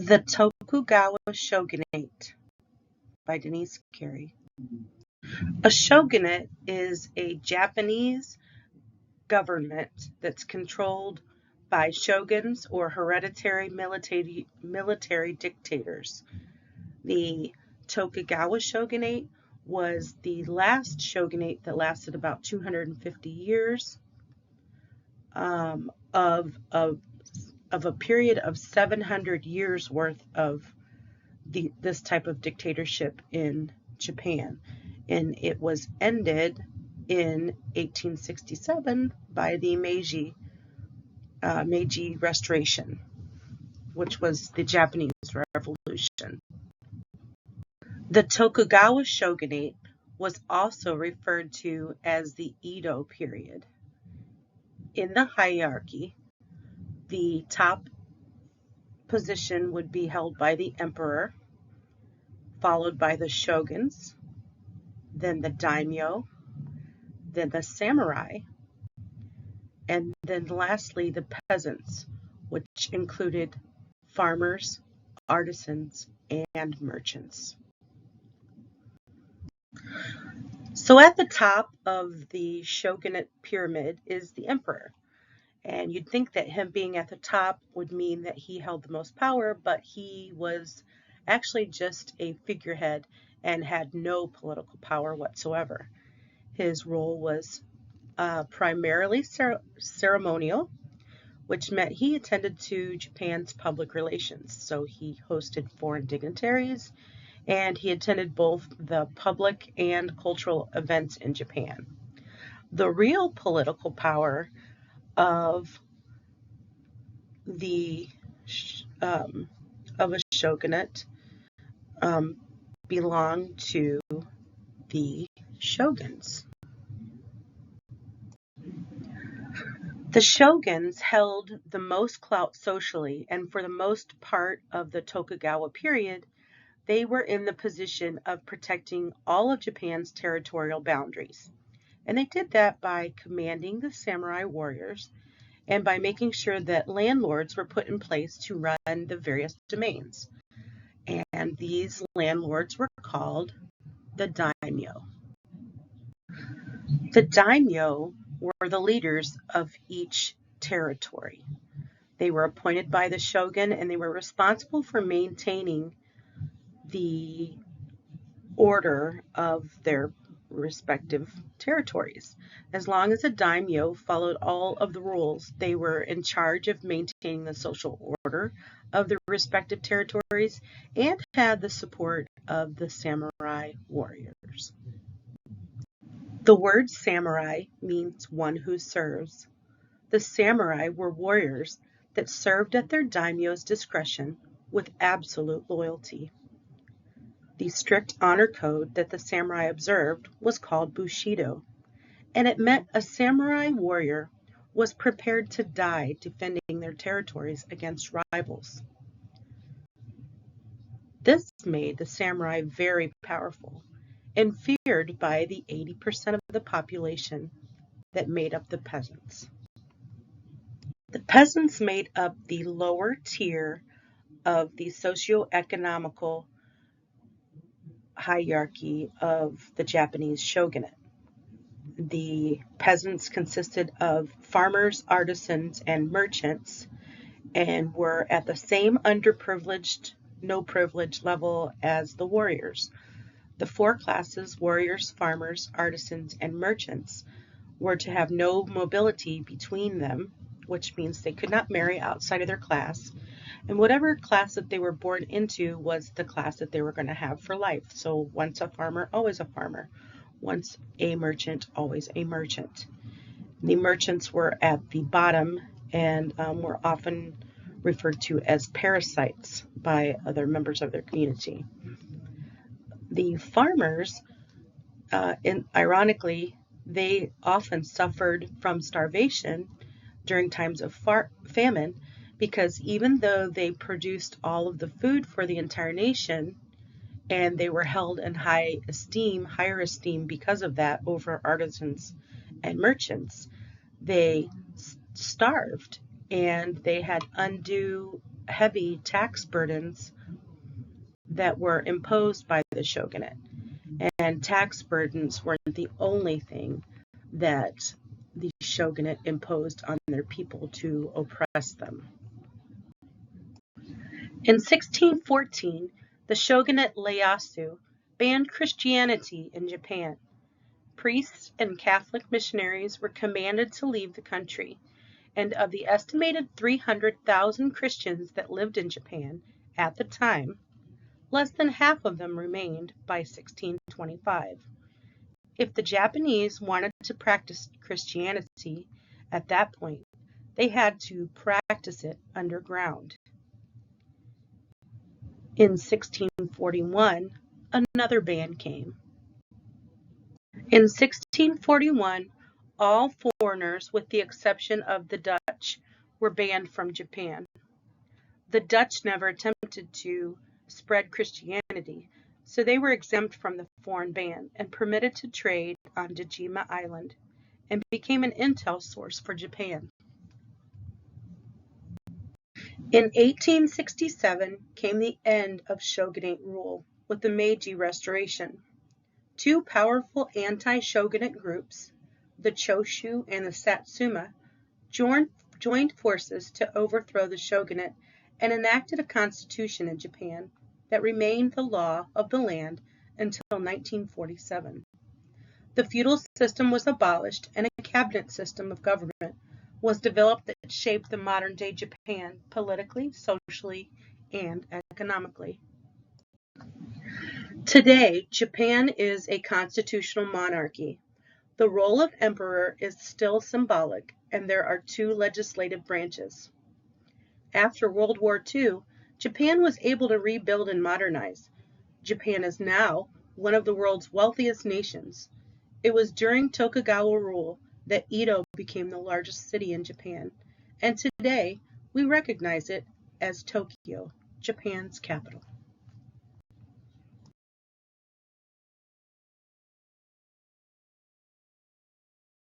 The Tokugawa Shogunate by Denise Carey. A shogunate is a Japanese government that's controlled by shoguns or hereditary military dictators. The Tokugawa Shogunate was the last shogunate that lasted about 250 years of a period of 700 years worth of this type of dictatorship in Japan. And it was ended in 1867 by the Meiji Restoration, which was the Japanese Revolution. The Tokugawa Shogunate was also referred to as the Edo period. In the hierarchy, the top position would be held by the emperor, followed by the shoguns, then the daimyo, then the samurai, and then lastly the peasants, which included farmers, artisans, and merchants. So at the top of the shogunate pyramid is the emperor. And you'd think that him being at the top would mean that he held the most power, but he was actually just a figurehead and had no political power whatsoever. His role was primarily ceremonial, which meant he attended to Japan's public relations. So he hosted foreign dignitaries, and he attended both the public and cultural events in Japan. The real political power of a shogunate belonged to the shoguns. The shoguns held the most clout socially, and for the most part of the Tokugawa period, they were in the position of protecting all of Japan's territorial boundaries. And they did that by commanding the samurai warriors and by making sure that landlords were put in place to run the various domains. And these landlords were called the daimyo. The daimyo were the leaders of each territory. They were appointed by the shogun, and they were responsible for maintaining the order of their respective territories. As long as a daimyo followed all of the rules, they were in charge of maintaining the social order of the respective territories and had the support of the samurai warriors. The word samurai means one who serves. The samurai were warriors that served at their daimyo's discretion with absolute loyalty. The strict honor code that the samurai observed was called bushido, and it meant a samurai warrior was prepared to die defending their territories against rivals. This made the samurai very powerful and feared by the 80% of the population that made up the peasants. The peasants made up the lower tier of the socioeconomical hierarchy of the Japanese shogunate. The peasants consisted of farmers, artisans, and merchants, and were at the same underprivileged, no privilege level as the warriors. The four classes, warriors, farmers, artisans, and merchants, were to have no mobility between them, which means they could not marry outside of their class. And whatever class that they were born into was the class that they were going to have for life. So once a farmer, always a farmer. Once a merchant, always a merchant. The merchants were at the bottom and were often referred to as parasites by other members of their community. The farmers, ironically, they often suffered from starvation during times of famine, because even though they produced all of the food for the entire nation and they were held in higher esteem because of that over artisans and merchants, they starved and they had undue heavy tax burdens that were imposed by the shogunate. And tax burdens weren't the only thing that the shogunate imposed on their people to oppress them. In 1614, the shogunate Ieyasu banned Christianity in Japan. Priests and Catholic missionaries were commanded to leave the country, and of the estimated 300,000 Christians that lived in Japan at the time, less than half of them remained by 1625. If the Japanese wanted to practice Christianity at that point, they had to practice it underground. In 1641, another ban came. In 1641, all foreigners, with the exception of the Dutch, were banned from Japan. The Dutch never attempted to spread Christianity, so they were exempt from the foreign ban and permitted to trade on Dejima Island, and became an intel source for Japan. In 1867 came the end of shogunate rule with the Meiji Restoration. Two powerful anti-shogunate groups, the Choshu and the Satsuma, joined forces to overthrow the shogunate and enacted a constitution in Japan that remained the law of the land until 1947. The feudal system was abolished and a cabinet system of government was developed that shaped the modern-day Japan politically, socially, and economically. Today, Japan is a constitutional monarchy. The role of emperor is still symbolic, and there are two legislative branches. After World War II, Japan was able to rebuild and modernize. Japan is now one of the world's wealthiest nations. It was during Tokugawa rule that Edo became the largest city in Japan, and today we recognize it as Tokyo, Japan's capital.